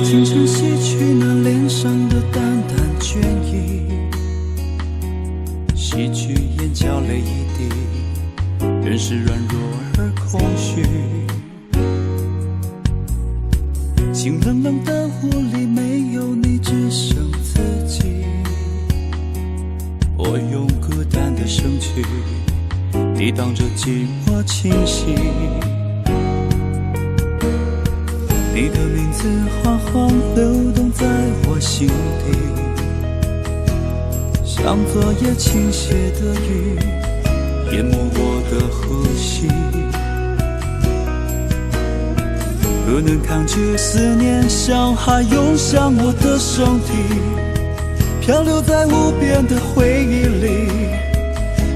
清晨洗去那脸上的淡淡倦意，洗去眼角泪一滴，人是软弱而空虚。清冷冷的屋里没有你，只剩自己。我用孤单的身躯抵挡着寂寞侵袭，你的名字缓缓流动在我心底，像昨夜倾泻的雨，淹没我的呼吸。不能抗拒思念，像海涌向我的身体，漂流在无边的回忆里，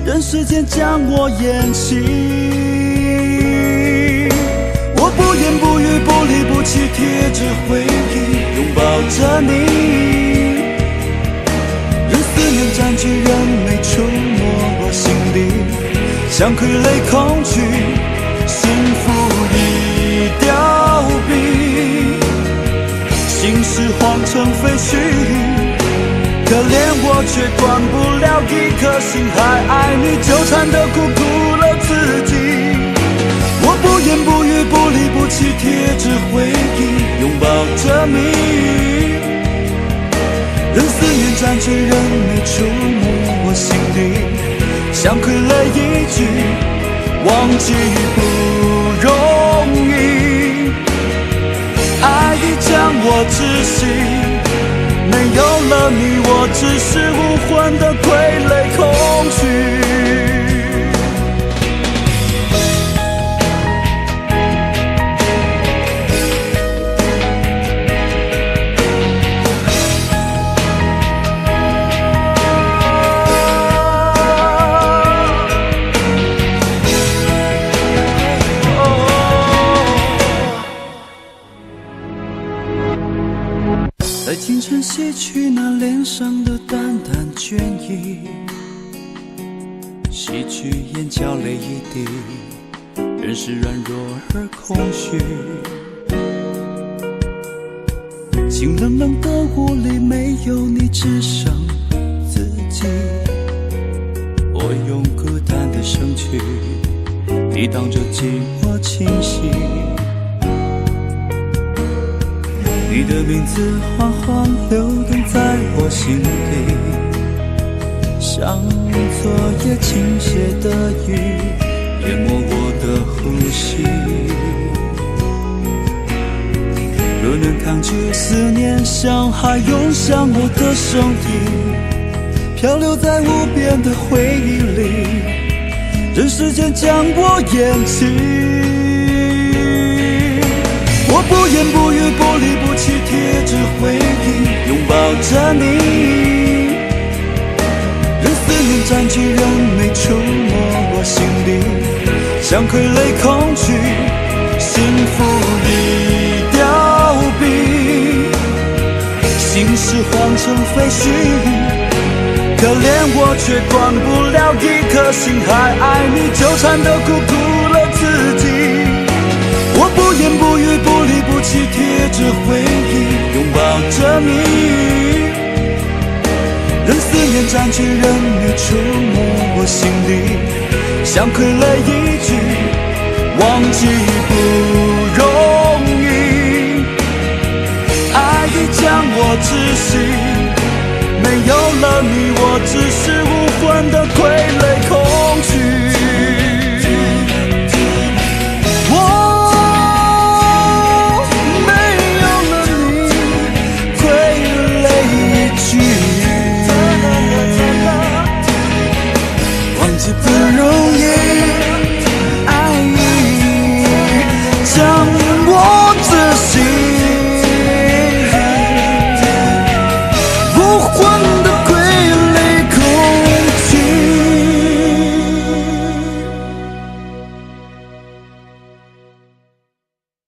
任时间将我淹起。我不言不语，不离不弃，贴着回忆，拥抱着你，任思念占据，人没触摸我心底，像傀儡恐惧，幸福已凋敝，心事化成废墟，可怜我却断不了一颗心，还爱你，纠缠的苦苦了自己。我不言不语，不离不弃，贴着回忆，拥抱着你，任思念占据，人没触摸我心底，像傀儡一具，忘记不容易，爱已将我窒息，没有了你，我只是无魂的傀儡空虚。在清晨洗去那脸上的淡淡倦意，洗去眼角泪一滴，人是软弱而空虚。清冷冷的屋里没有你，只剩自己。我用孤单的身躯抵挡着寂寞侵袭，你的名字缓缓流动在我心底，像昨夜倾泻的雨，淹没我的呼吸。不能抗拒思念，像海涌向我的身体，漂流在无边的回忆里，任时间将我淹起。我不言不语，不离不弃，贴着回忆，拥抱着你，任思念占据，人没触摸我心底，像傀儡恐惧，幸福已凋敝，心事化成废墟，可怜我却断不了一颗心，还爱你，纠缠的苦苦了自己。我不言不语，不离不弃，贴着回忆，拥抱着你，任思念占据，人没触摸我心底，像傀儡一具，忘记不容易，爱已将我窒息，没有了你，我只是无